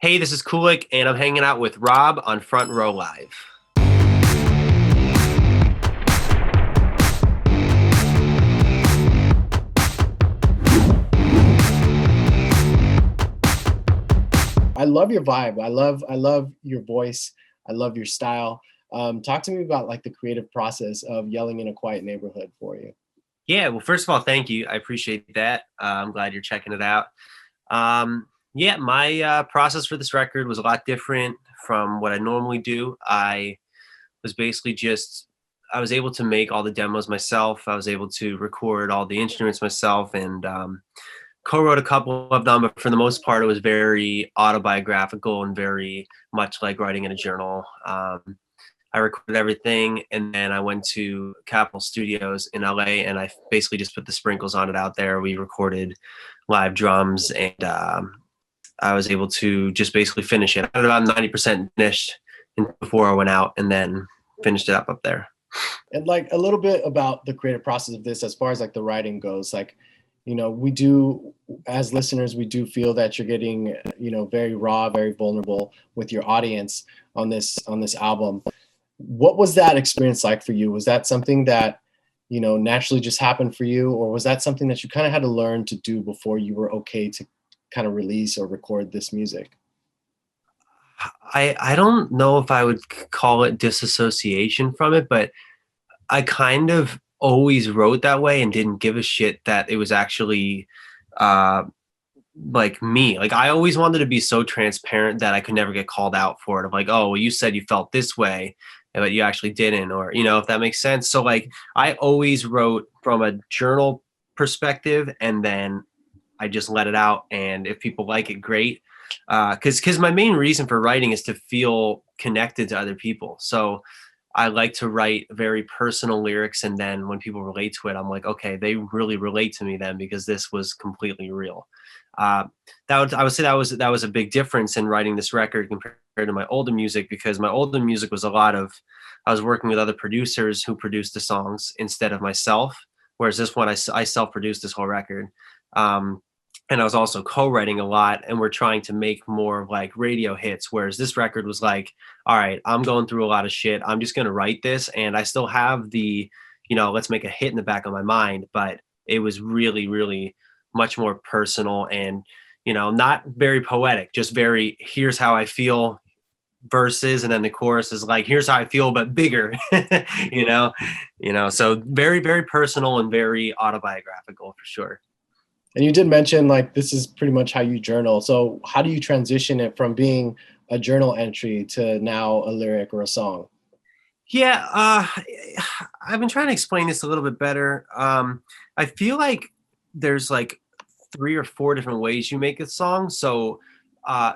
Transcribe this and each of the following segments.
Hey, this is Kulick, and I'm hanging out with Rob on Front Row Live. I love your vibe. I love your voice. I love your style. Talk to me about like the creative process of yelling in a quiet neighborhood for you. Yeah, well, first of all, thank you. I appreciate that. I'm glad you're checking it out. Yeah, my process for this record was a lot different from what I normally do. I was basically just, I was able to make all the demos myself. I was able to record all the instruments myself and co-wrote a couple of them, but for the most part, it was very autobiographical and very much like writing in a journal. I recorded everything, and then I went to Capitol Studios in LA, and I basically just put the sprinkles on it out there. We recorded live drums, and I was able to just basically finish it. I had about 90% finished before I went out, and then finished it up there. And like a little bit about the creative process of this as far as like the writing goes. Like, we do, as listeners, we do feel that you're getting, very raw, very vulnerable with your audience on this album. What was that experience like for you? Was that something that, naturally just happened for you, or was that something that you kind of had to learn to do before you were okay to kind of release or record this music? I don't know if I would call it disassociation from it, but I kind of always wrote that way and didn't give a shit that it was actually uh like me. Like I always wanted to be so transparent that I could never get called out for it. Of like, oh, well, you said you felt this way, but you actually didn't, or if that makes sense. So like I always wrote from a journal perspective, and then I just let it out, and if people like it, great. Because my main reason for writing is to feel connected to other people. So I like to write very personal lyrics, and then when people relate to it, I'm like, okay, they really relate to me then because this was completely real. Uh, I would say that was a big difference in writing this record compared to my older music, because my older music was a lot of, I was working with other producers who produced the songs instead of myself, whereas this one I self-produced this whole record. Um, and I was also co-writing a lot, and we're trying to make more of like radio hits, whereas this record was like, all right, I'm going through a lot of shit, I'm just going to write this, and I still have the, let's make a hit in the back of my mind, but it was really, really much more personal, and not very poetic, just very, here's how I feel, verses, and then the chorus is like, here's how I feel but bigger. you know so very, very personal and very autobiographical for sure. And you did mention like this is pretty much how you journal. So how do you transition it from being a journal entry to now a lyric or a song? Yeah, I've been trying to explain this a little bit better. I feel like there's like three or four different ways you make a song. So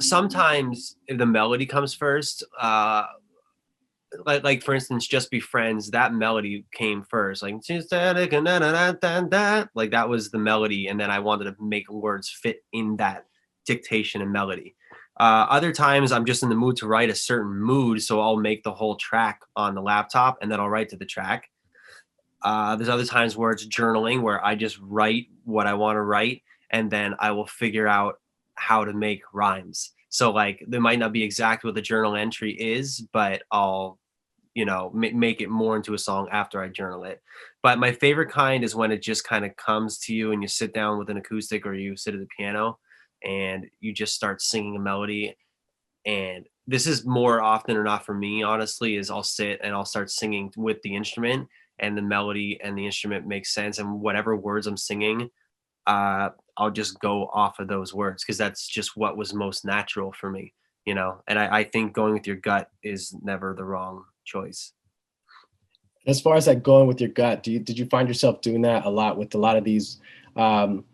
sometimes if the melody comes first, like for instance, "Just Be Friends," that melody came first, like like that was the melody, and then I wanted to make words fit in that dictation and melody. Other times I'm just in the mood to write a certain mood, so I'll make the whole track on the laptop and then I'll write to the track. There's other times where it's journaling, where I just write what I want to write, and then I will figure out how to make rhymes. So like they might not be exactly what the journal entry is, but I'll make it more into a song after I journal it. But my favorite kind is when it just kind of comes to you and you sit down with an acoustic, or you sit at the piano and you just start singing a melody. And this is more often or not for me, honestly, is I'll sit and I'll start singing with the instrument, and the melody and the instrument makes sense, and whatever words I'm singing, I'll just go off of those words because that's just what was most natural for me. And I think going with your gut is never the wrong choice. As far as like going with your gut, did you find yourself doing that a lot with a lot of these? Um,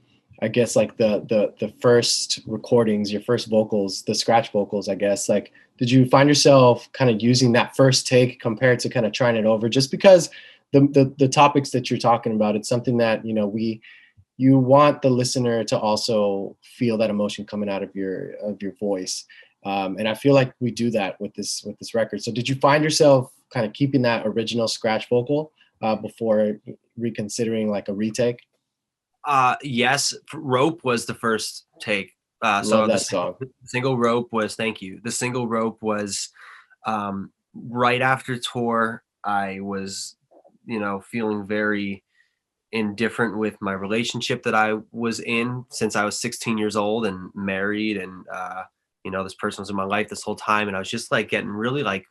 I guess like the first recordings, your first vocals, the scratch vocals. I guess like did you find yourself kind of using that first take compared to kind of trying it over? Just because the topics that you're talking about, it's something that you want the listener to also feel that emotion coming out of your voice. And I feel like we do that with this record. So did you find yourself kind of keeping that original scratch vocal before reconsidering like a retake? Yes, Rope was the first take. Love The that song. single Rope was, thank you. The single Rope was right after tour. I was, feeling very indifferent with my relationship that I was in since I was 16 years old and married. And, this person was in my life this whole time. And I was just like getting really like,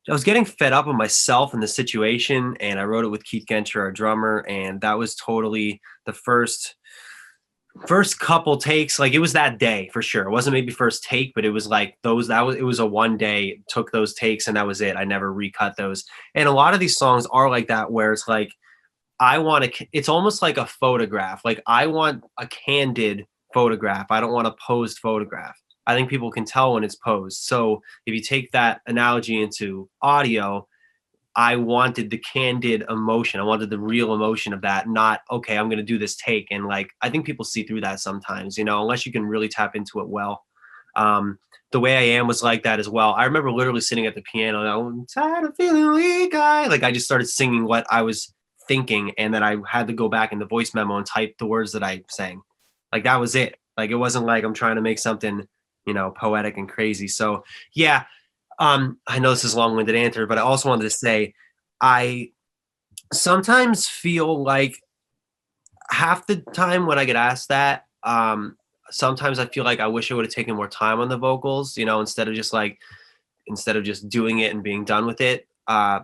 I was getting fed up with myself and the situation. And I wrote it with Keith Genscher, our drummer. And that was totally the first couple takes. Like, it was that day for sure. It wasn't maybe first take, but it was like it was a one day, took those takes and that was it. I never recut those. And a lot of these songs are like that, where it's like, it's almost like a photograph. Like, I want a candid photograph. I don't want a posed photograph. I think people can tell when it's posed. So if you take that analogy into audio, I wanted the candid emotion. I wanted the real emotion of that, not, okay, I'm going to do this take. And like, I think people see through that sometimes, unless you can really tap into it well. The Way I Am was like that as well. I remember literally sitting at the piano, I'm tired of feeling weak. I just started singing what I was thinking. And then I had to go back in the voice memo and type the words that I sang. Like, that was it. Like, it wasn't like I'm trying to make something, poetic and crazy. So yeah, I know this is a long-winded answer, but I also wanted to say, I sometimes feel like half the time when I get asked that, sometimes I feel like I wish I would have taken more time on the vocals, instead of just doing it and being done with it.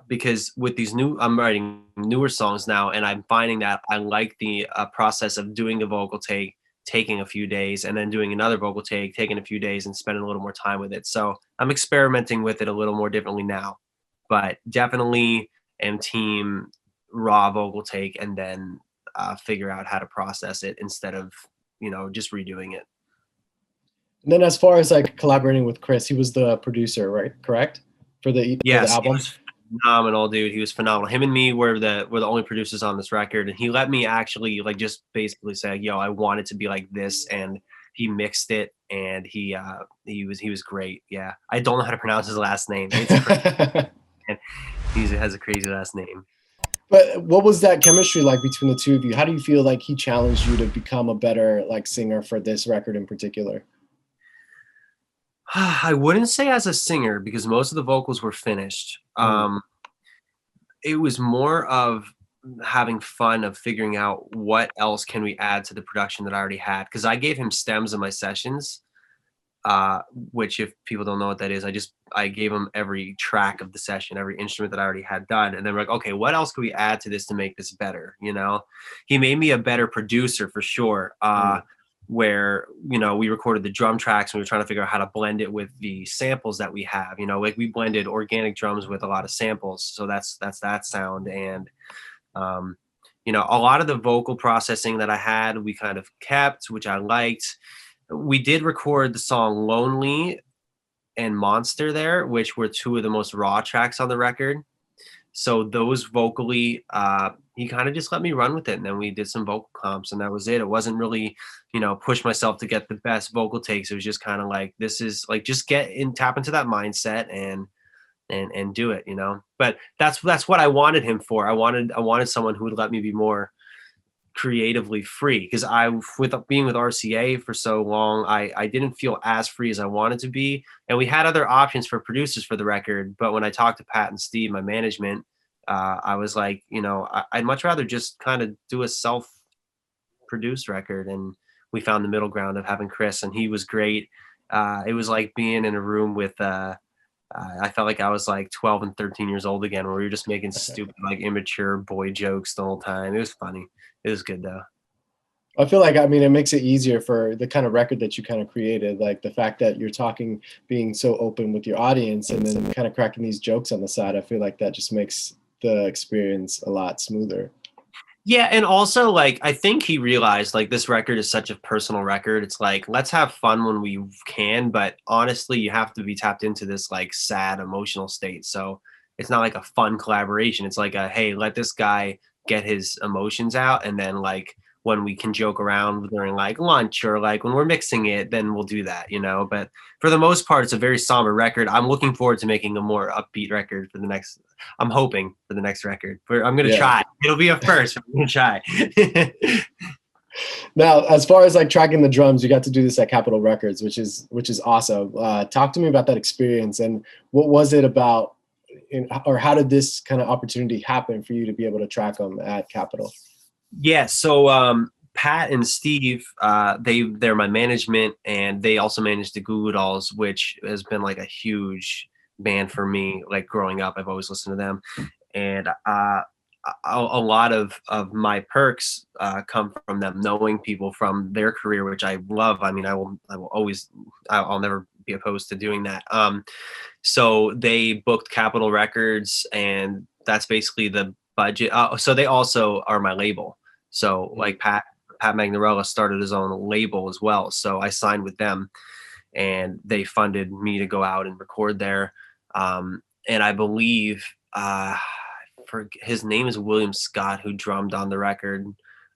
Because with I'm writing newer songs now, and I'm finding that I like the process of doing a vocal take, taking a few days, and then doing another vocal take, taking a few days, and spending a little more time with it. So I'm experimenting with it a little more differently now, but definitely am team raw vocal take, and then figure out how to process it instead of, just redoing it. And then as far as like collaborating with Chris, he was the producer, right? Correct? For the Yes, he album? was phenomenal, dude. He was phenomenal. Him and me were the only producers on this record, and he let me actually like just basically say, "Yo, I want it to be like this," and he mixed it, and he was great. Yeah, I don't know how to pronounce his last name. It's crazy. And he has a crazy last name. But what was that chemistry like between the two of you? How do you feel like he challenged you to become a better like singer for this record in particular? I wouldn't say as a singer, because most of the vocals were finished. It was more of having fun, of figuring out what else can we add to the production that I already had. Because I gave him stems in my sessions, which, if people don't know what that is, I gave him every track of the session, every instrument that I already had done, and then we're like, okay, what else could we add to this to make this better? He made me a better producer for sure. Where we recorded the drum tracks and we were trying to figure out how to blend it with the samples that we have. Like, we blended organic drums with a lot of samples, so that's that sound. And a lot of the vocal processing that I had, we kind of kept, which I liked. We did record the song Lonely and Monster there, which were two of the most raw tracks on the record. So those vocally, he kind of just let me run with it. And then we did some vocal comps, and that was it. It wasn't really, push myself to get the best vocal takes. It was just kind of like, this is like, just tap into that mindset and do it, But that's what I wanted him for. I wanted someone who would let me be more creatively free, because with being with RCA for so long, I didn't feel as free as I wanted to be. And we had other options for producers for the record, but when I talked to Pat and Steve, my management, I was like, I'd much rather just kind of do a self-produced record. And we found the middle ground of having Chris, and he was great. It was like being in a room with I felt like I was like 12 and 13 years old again, where we were just making stupid, like, immature boy jokes the whole time. It was funny. It was good though. I feel like, it makes it easier for the kind of record that you kind of created, like the fact that you're talking, being so open with your audience, and then kind of cracking these jokes on the side. I feel like that just makes the experience a lot smoother. Yeah, and also, like, I think he realized, like, this record is such a personal record. It's like, let's have fun when we can, but honestly, you have to be tapped into this, like, sad emotional state. So it's not like a fun collaboration. It's like hey, let this guy get his emotions out, and then, like, when we can joke around during, like, lunch, or, like, when we're mixing it, then we'll do that, But for the most part, it's a very somber record. I'm looking forward to making a more upbeat record for the next. I'm hoping for the next record. I'm gonna try. It'll be a first. I'm gonna try. Now, as far as like tracking the drums, you got to do this at Capitol Records, which is awesome. Talk to me about that experience and what was it about, or how did this kind of opportunity happen for you to be able to track them at Capitol? Yeah, so Pat and Steve, they're my management, and they also manage the Goo Goo Dolls, which has been like a huge band for me. Like growing up, I've always listened to them, and a lot of my perks come from them, knowing people from their career, which I love. I mean, I will always, I'll never be opposed to doing that. So they booked Capitol Records, and that's basically the budget. So they also are my label. So like Pat Magnarella started his own label as well. So I signed with them, and they funded me to go out and record there. And I believe for his name is William Scott, who drummed on the record.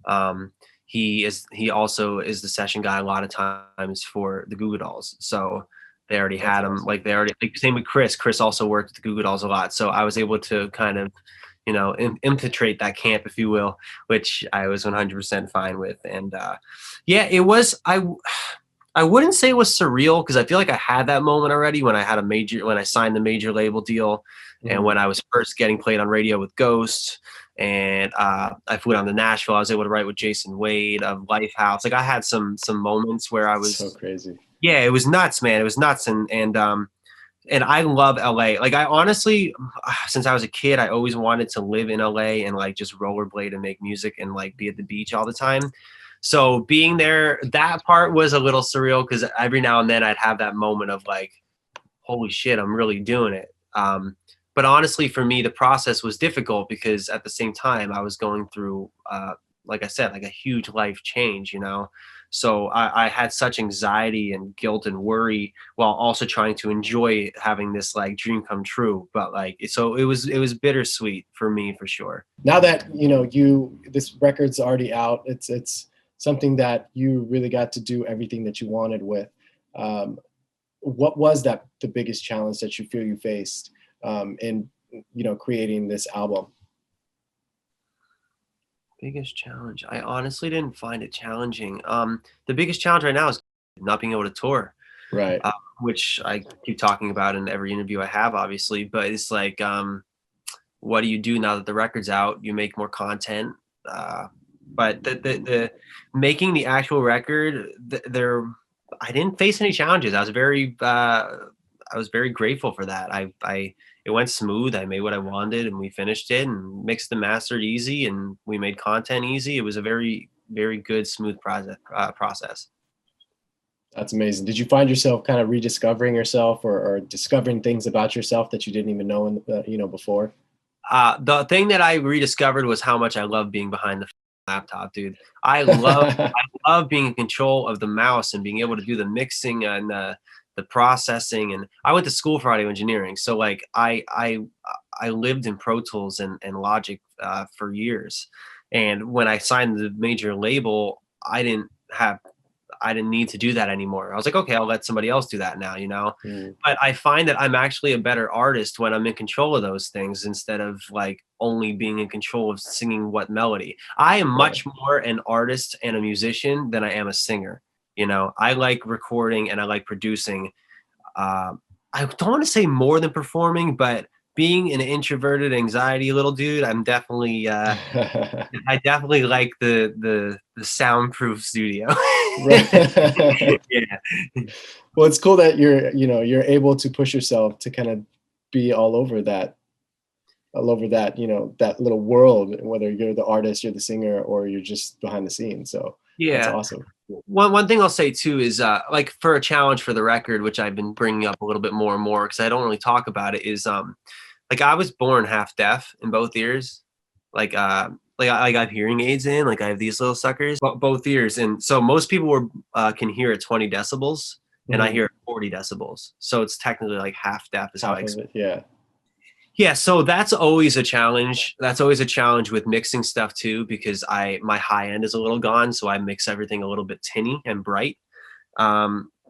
Um, he also is the session guy a lot of times for the Goo Goo Dolls. So they already That's had him. awesome. Like they already, like same with Chris. Chris also worked with the Goo Goo Dolls a lot. So I was able to kind of, infiltrate that camp, if you will, which I was 100% fine with. And yeah, it was. I wouldn't say it was surreal because I feel like I had that moment already when I signed the major label deal, and Mhm. when I was first getting played on radio with Ghost, and I flew down to Nashville. I was able to write with Jason Wade of Lifehouse. Like I had some moments where I So was, crazy. yeah, it was nuts, man. It was nuts, and I love LA. Like I honestly, since I was a kid, I always wanted to live in LA and like just rollerblade and make music and like be at the beach all the time. So being there, that part was a little surreal because every now and then I'd have that moment of like, holy shit, I'm really doing it. But honestly, for me, the process was difficult because at the same time I was going through, like I said, like a huge life change. So I had such anxiety and guilt and worry while also trying to enjoy having this like dream come true. But like, so it was bittersweet for me for sure. Now that this record's already out, it's something that you really got to do everything that you wanted with. Um, what was that the biggest challenge that you feel you faced in creating this album? Biggest challenge. I honestly didn't find it challenging. The biggest challenge right now is not being able to tour, Right. uh, which I keep talking about in every interview I have, obviously. But it's like, what do you do now that the record's out? You make more content. Uh, but the making the actual record, there, I didn't face any challenges. I was very grateful for that. It went smooth. I made what I wanted, and we finished it, and mixed and mastered easy, and we made content easy. It was a very, very good, smooth process. That's amazing. Did you find yourself kind of rediscovering yourself, or discovering things about yourself that you didn't even know before? The thing that I rediscovered was how much I love being behind the laptop, dude. I love being in control of the mouse and being able to do the mixing and the processing. And I went to school for audio engineering, so like I lived in Pro Tools and Logic for years. And when I signed the major label, I didn't need to do that anymore. I was like, okay, I'll let somebody else do that now. Mm, But I find that I'm actually a better artist when I'm in control of those things instead of like only being in control of singing what melody. I am right. much more an artist and a musician than I am a singer. I like recording and I like producing. uh, I don't want to say more than performing, but being an introverted anxiety little dude, I definitely like the soundproof studio. Right. Yeah. Well, it's cool that you're able to push yourself to kind of be all over that, that little world, whether you're the artist, you're the singer, or you're just behind the scenes. So that's Yeah. awesome. One thing I'll say too is like for a challenge for the record, which I've been bringing up a little bit more and more because I don't really talk about it, is like I was born half deaf in both ears. Like I have hearing aids in, like I have these little suckers, both ears, and so most people can hear at 20 decibels, and I Hmm. hear at 40 decibels. So it's technically like half deaf is how I Half of explain. it, yeah. Yeah, so that's always a challenge. That's always a challenge with mixing stuff too, because my high end is a little gone, so I mix everything a little bit tinny and bright.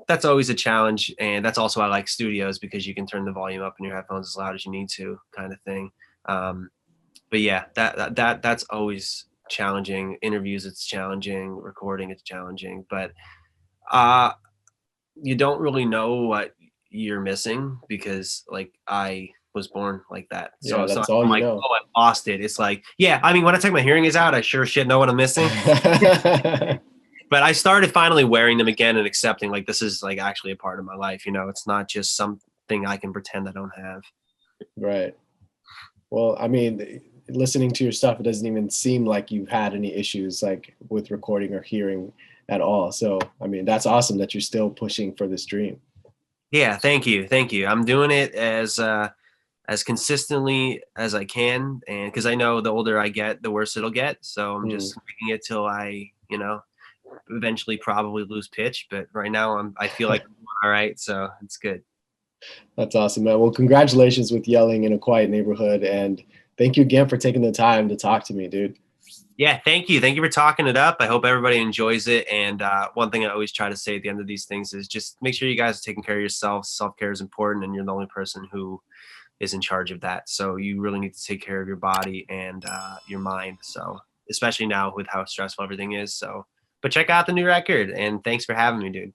That's always a challenge, and that's also why I like studios because you can turn the volume up in your headphones as loud as you need to, kind of thing. But yeah, that's always challenging. Interviews, it's challenging. Recording, it's challenging. But uh, you don't really know what you're missing because like I was born like that. Yeah, So that's all I'm you like, know. oh, I lost it. It's like, yeah, I mean, when I take my hearing aids out, I sure shit know what I'm missing. But I started finally wearing them again and accepting like this is like actually a part of my life. You know, it's not just something I can pretend I don't have. Right. Well, I mean, listening to your stuff, it doesn't even seem like you've had any issues like with recording or hearing at all. So, I mean, that's awesome that you're still pushing for this dream. Yeah, thank you, thank you. I'm doing it as consistently as I can, and because I know the older I get, the worse it'll get. So I'm Mm, just making it till I, you know, eventually probably lose pitch. But right now I feel like I'm doing all right, so it's good. that's awesome, man. Well, congratulations with yelling in a quiet neighborhood. And thank you again for taking the time to talk to me, dude. Yeah, thank you. Thank you for talking it up. I hope everybody enjoys it. And one thing I always try to say at the end of these things is just make sure you guys are taking care of yourselves. Self care is important, and you're the only person who is in charge of that. So you really need to take care of your body and your mind. So especially now with how stressful everything is. So, but check out the new record, and thanks for having me, dude.